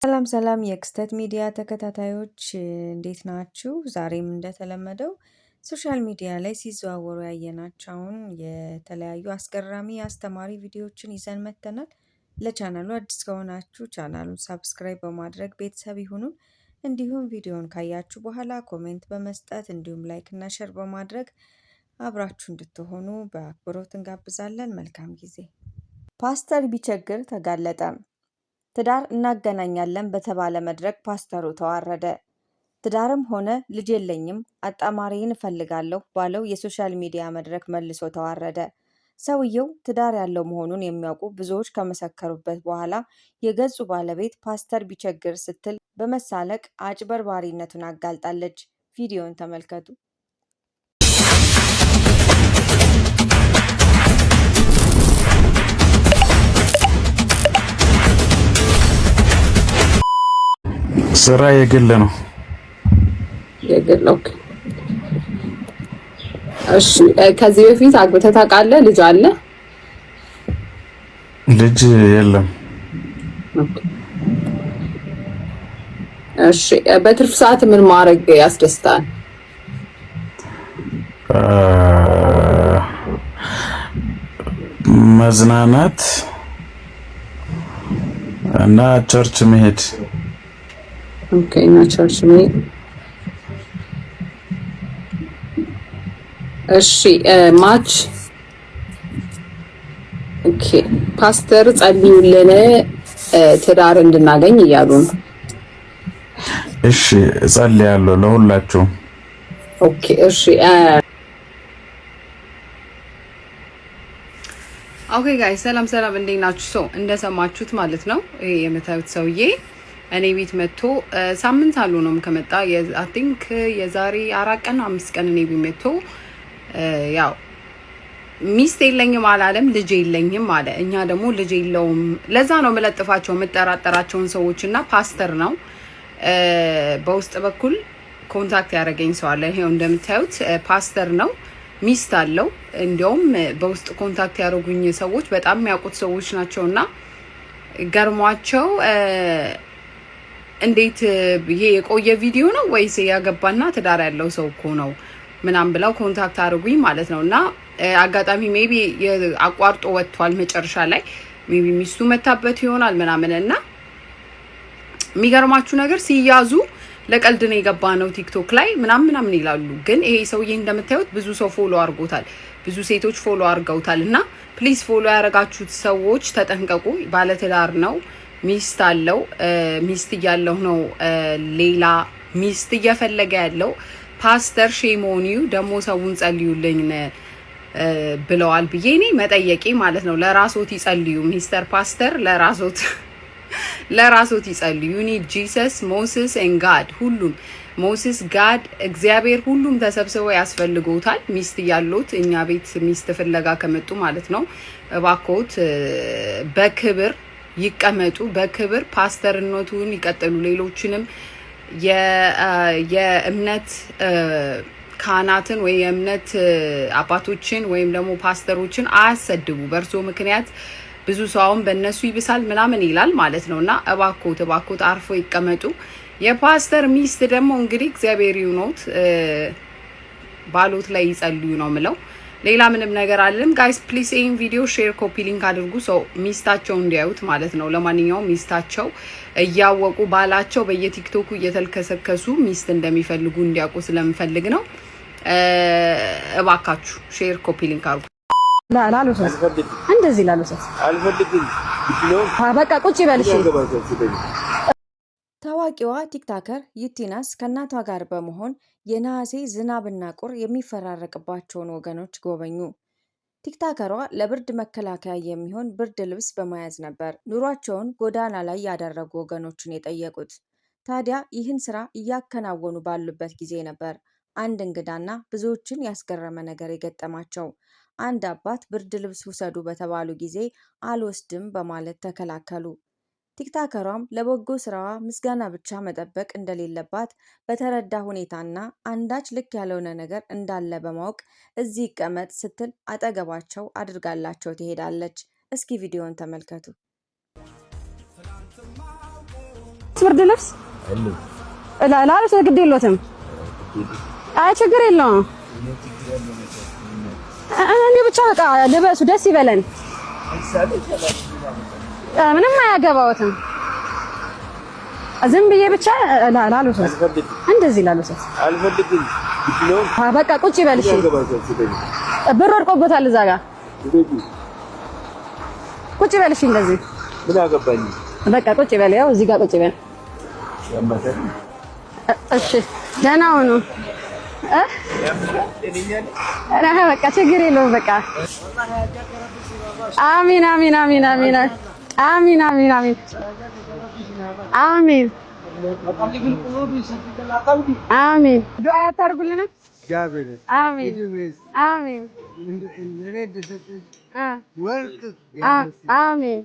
ሰላም ሰላም የክስተት ሚዲያ ተከታታዮች እንዴት ናችሁ? ዛሬም እንደተለመደው ሶሻል ሚዲያ ላይ ሲዘዋወሩ ያየናቸውን የተለያዩ አስገራሚ አስተማሪ ቪዲዮዎችን ይዘን መጥተናል። ለቻናሉ አዲስ ከሆናችሁ ቻናሉን ሳብስክራይብ በማድረግ ቤተሰብ ይሁኑን። እንዲሁም ቪዲዮውን ካያችሁ በኋላ ኮሜንት በመስጠት እንዲሁም ላይክ እና ሼር በማድረግ አብራችሁ እንድትሆኑ በአክብሮት እንጋብዛለን። መልካም ጊዜ። ፓስተር ቢቸግር ተጋለጠ። ትዳር እናገናኛለን በተባለ መድረክ ፓስተሩ ተዋረደ። ትዳርም ሆነ ልጅ የለኝም አጣማሪን እፈልጋለሁ ባለው የሶሻል ሚዲያ መድረክ መልሶ ተዋረደ። ሰውየው ትዳር ያለው መሆኑን የሚያውቁ ብዙዎች ከመሰከሩበት በኋላ የገጹ ባለቤት ፓስተር ቢቸግር ስትል በመሳለቅ አጭበርባሪነቱን አጋልጣለች። ቪዲዮን ተመልከቱ። ስራ የግል ነው። የግል ኦኬ። እሺ ከዚህ በፊት አግብተህ ታውቃለህ? ልጅ አለ? ልጅ የለም። እሺ በትርፍ ሰዓት ምን ማድረግ ያስደስታል? መዝናናት እና ቸርች መሄድ። ኦኬ እና ቸርች መሄድ። እሺ ማች ኦኬ። ፓስተር ጸልዩልን ትዳር እንድናገኝ እያሉ ነው። እሺ እጸልያለሁ ለሁላችሁም። ኦኬ እሺ ኦኬ ጋይስ ሰላም ሰላም፣ እንዴት ናችሁ? እንደሰማችሁት ማለት ነው ይሄ የምታዩት ሰውዬ እኔ ቤት መጥቶ ሳምንት አልሆነውም ከመጣ አይ ቲንክ የዛሬ 4 ቀን 5 ቀን እኔ ቤት መጥቶ ያው ሚስት የለኝም አላለም፣ ልጅ የለኝም አለ። እኛ ደግሞ ልጅ የለውም ለዛ ነው መለጥፋቸው የምጠራጠራቸውን ሰዎች እና ፓስተር ነው በውስጥ በኩል ኮንታክት ያደረገኝ ሰው አለ። ይሄው እንደምታዩት ፓስተር ነው፣ ሚስት አለው። እንዲያውም በውስጥ ኮንታክት ያደረጉኝ ሰዎች በጣም የሚያውቁት ሰዎች ናቸውና ገርሟቸው እንዴት ይሄ የቆየ ቪዲዮ ነው ወይስ ያገባና ትዳር ያለው ሰው እኮ ነው ምናምን ብለው ኮንታክት አድርጉኝ ማለት ነውና አጋጣሚ ሜቢ አቋርጦ ወጥቷል። መጨረሻ ላይ ሜቢ ሚስቱ መታበት ይሆናል ምናምንና የሚገርማችሁ ነገር ሲያዙ ለቀልድ ነው የገባ ነው ቲክቶክ ላይ ምናምን ይላሉ። ግን ይሄ ሰውዬ እንደምታዩት ብዙ ሰው ፎሎ አድርጎታል፣ ብዙ ሴቶች ፎሎ አድርገውታልና ፕሊዝ ፎሎ ያደረጋችሁት ሰዎች ተጠንቀቁ። ባለትዳር ነው፣ ሚስት አለው። ሚስት እያለው ነው ሌላ ሚስት እየፈለገ ያለው። ፓስተር ሼሞኒው ደግሞ ሰውን ጸልዩልኝ ብለዋል ብዬ እኔ መጠየቄ ማለት ነው። ለራሶት ይጸልዩ ሚስተር ፓስተር፣ ለራሶት ይጸልዩ። ዩ ኒድ ጂሰስ ሞሴስ ኤንድ ጋድ፣ ሁሉም ሞሴስ ጋድ እግዚአብሔር ሁሉም ተሰብስበው ያስፈልጉታል። ሚስት ያሉት እኛ ቤት ሚስት ፍለጋ ከመጡ ማለት ነው። እባክዎት በክብር ይቀመጡ፣ በክብር ፓስተርነቱን ይቀጥሉ። ሌሎችንም የእምነት ካህናትን ወይ የእምነት አባቶችን ወይም ደግሞ ፓስተሮችን አያሰድቡ። በእርሶ ምክንያት ብዙ ሰውን በእነሱ ይብሳል ምናምን ይላል ማለት ነውና እባክዎት አርፎ ይቀመጡ። የፓስተር ሚስት ደግሞ እንግዲህ እግዚአብሔር ይሁኖት ባሎት ላይ ይጸልዩ ነው ምለው። ሌላ ምንም ነገር አለም። ጋይስ ፕሊዝ ይሄን ቪዲዮ ሼር፣ ኮፒ ሊንክ አድርጉ ሰው ሚስታቸው እንዲያዩት ማለት ነው። ለማንኛውም ሚስታቸው እያወቁ ባላቸው በየቲክቶኩ እየተልከሰከሱ ሚስት እንደሚፈልጉ እንዲያውቁ ስለምፈልግ ነው። እባካችሁ ሼር፣ ኮፒ ሊንክ አድርጉ። ላላሉሰስ እንደዚህ ላሉሰስ አልፈልግም። በቃ ቁጭ ይበልሽ። ታዋቂዋ ቲክታከር ዩቲናስ ከእናቷ ጋር በመሆን የነሐሴ ዝናብና ቁር የሚፈራረቅባቸውን ወገኖች ጎበኙ። ቲክታከሯ ለብርድ መከላከያ የሚሆን ብርድ ልብስ በመያዝ ነበር ኑሯቸውን ጎዳና ላይ ያደረጉ ወገኖችን የጠየቁት። ታዲያ ይህን ስራ እያከናወኑ ባሉበት ጊዜ ነበር አንድ እንግዳና ብዙዎችን ያስገረመ ነገር የገጠማቸው። አንድ አባት ብርድ ልብስ ውሰዱ በተባሉ ጊዜ አልወስድም በማለት ተከላከሉ። ቲክታከሯም ለበጎ ስራዋ ምስጋና ብቻ መጠበቅ እንደሌለባት በተረዳ ሁኔታና አንዳች ልክ ያልሆነ ነገር እንዳለ በማወቅ እዚህ ይቀመጥ ስትል አጠገባቸው አድርጋላቸው ትሄዳለች። እስኪ ቪዲዮን ተመልከቱ። ብርድ ልብስ ላልብስ ግድ የለዎትም። አይ ችግር የለውም። እኔ ብቻ በቃ ልበሱ፣ ደስ ይበለን። ምንም አያገባዎትም። ዝም ብዬ ብቻ ላልብስ እንደዚህ ላልብስ አልፈልግም። በቃ ቁጭ ይበል። እሺ ብር ወድቆበታል እዛ ጋር ቁጭ ይበል። እሺ እንደዚህ ምን አገባኝ። በቃ ቁጭ ይበል። ያው እዚህ ጋር ቁጭ ይበል። እሺ ደህና ሁኑ። በቃ ችግር የለውም። በቃ አሚን አሚን አሚን አሚን አሚን አሚን አሚን አሚን አሚን። ዱዓ ያታርጉልን። አሚን አሚን አሚን።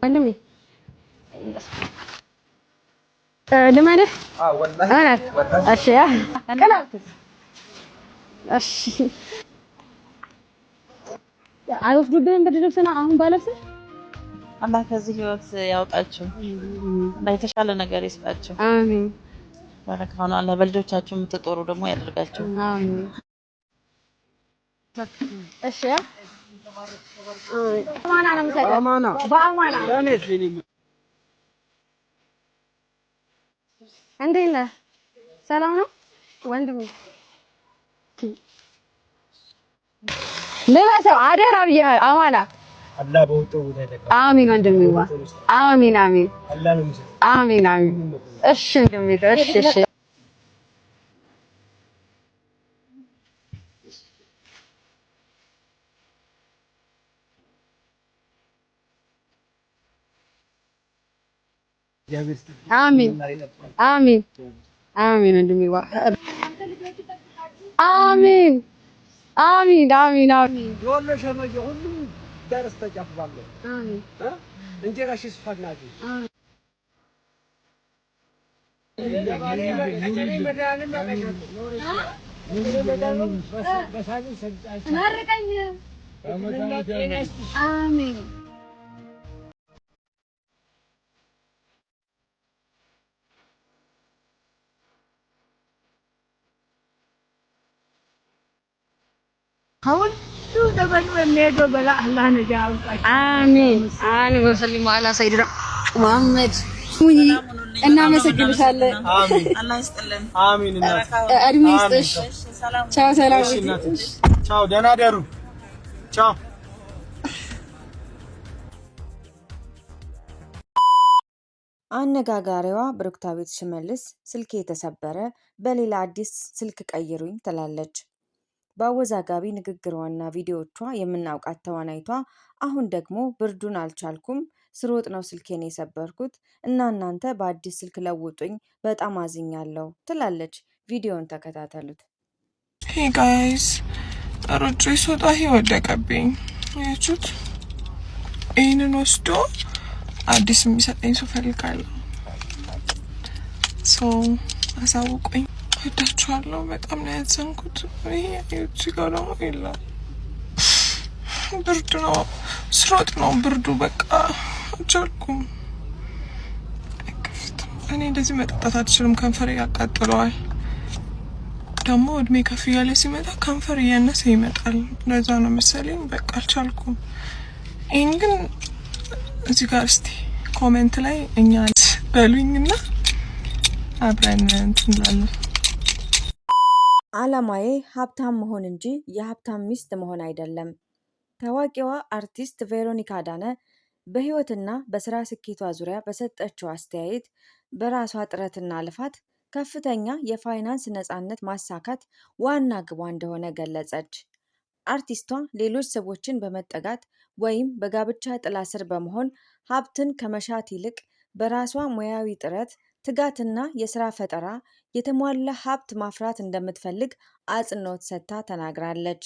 ወንድሜ ልመድህ? እሺ እሺ አይወስዱብህም ብርድ ልብስና አሁን ባለብስህ? አላህ ከዚህ ህይወት ያውጣችሁ እና የተሻለ ነገር ይስጣችሁ። አሚን። ባረካሁን አላህ በልጆቻችሁ የምትጦሩ ደግሞ ያደርጋችሁ። አሚን። እሺ አማና ነው የምሰጠው። አማና በአማና እንዴት ነህ? ሰላም ነው ወንድሜ? ልበሰው አደራ ብዬሽ አማና። አላህ በውጣው ተደረገ። አሚን ወንድሜዋ። አሚን አሚን አሚን አሚን። እሺ ወንድሜ እሺ እሺ። አሚን አሚን አሚን ወንድሜዋ። አሚን አሚን አሚን አሚን። የወሎ ሸመየ ሁሉም ደረስ ተጨፍባለሁ። አሚን እንጀራሽ ይስፋናል። አሚን ሁሉ ዘመኑ የሚሄደው በላ አላህ ነጃ ያውጣችሁ። አሚን አሚን። ወሰሊሙ አላ ሰይድና ሙሐመድ። እናመሰግንሻለን። አሚን አላህ ይስጥልን። አሚን እድሜ ይስጥሽ። ቻው ሰላም። ቻው ደህና ደሩ። ቻው። አነጋጋሪዋ ብሩክታዊት ሽመልስ ስልኬ የተሰበረ በሌላ አዲስ ስልክ ቀይሩኝ ትላለች። በአወዛጋቢ ንግግሯና ቪዲዮዎቿ የምናውቃት ተዋናይቷ አሁን ደግሞ ብርዱን አልቻልኩም፣ ስሮጥ ነው ስልኬን የሰበርኩት እና እናንተ በአዲስ ስልክ ለውጡኝ፣ በጣም አዝኛለሁ ትላለች። ቪዲዮውን ተከታተሉት። ሄይ ጋይስ፣ ሩጬ ስወጣ ወደቀብኝ። ያችሁት ይህንን ወስዶ አዲስ የሚሰጠኝ ሰው ፈልጋለሁ። ሰው አሳውቁኝ። ወዳችኋለሁ። በጣም ነው ያዘንኩት። ይሄ እዚህ ጋር ደግሞ የለም። ብርድ ነው፣ ስሮጥ ነው ብርዱ። በቃ አልቻልኩም። እኔ እንደዚህ መጠጣት አልችልም። ከንፈር ያቃጥለዋል። ደግሞ እድሜ ከፍ እያለ ሲመጣ ከንፈር እያነሰ ይመጣል። ለዛ ነው መሰለኝ። በቃ አልቻልኩም። ይሄን ግን እዚህ ጋር እስቲ ኮሜንት ላይ እኛ በሉኝና አብረን እንትን እንላለን። ዓላማዬ ሀብታም መሆን እንጂ የሀብታም ሚስት መሆን አይደለም። ታዋቂዋ አርቲስት ቬሮኒካ አዳነ በህይወትና በስራ ስኬቷ ዙሪያ በሰጠችው አስተያየት በራሷ ጥረትና ልፋት ከፍተኛ የፋይናንስ ነፃነት ማሳካት ዋና ግቧ እንደሆነ ገለጸች። አርቲስቷ ሌሎች ሰዎችን በመጠጋት ወይም በጋብቻ ጥላ ስር በመሆን ሀብትን ከመሻት ይልቅ በራሷ ሙያዊ ጥረት፣ ትጋትና የስራ ፈጠራ የተሟላ ሀብት ማፍራት እንደምትፈልግ አጽንኦት ሰጥታ ተናግራለች።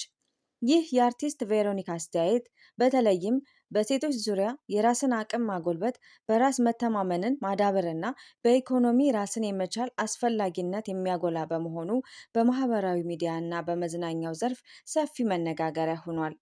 ይህ የአርቲስት ቬሮኒካ አስተያየት በተለይም በሴቶች ዙሪያ የራስን አቅም ማጎልበት፣ በራስ መተማመንን ማዳበርና በኢኮኖሚ ራስን የመቻል አስፈላጊነት የሚያጎላ በመሆኑ በማህበራዊ ሚዲያ እና በመዝናኛው ዘርፍ ሰፊ መነጋገሪያ ሆኗል።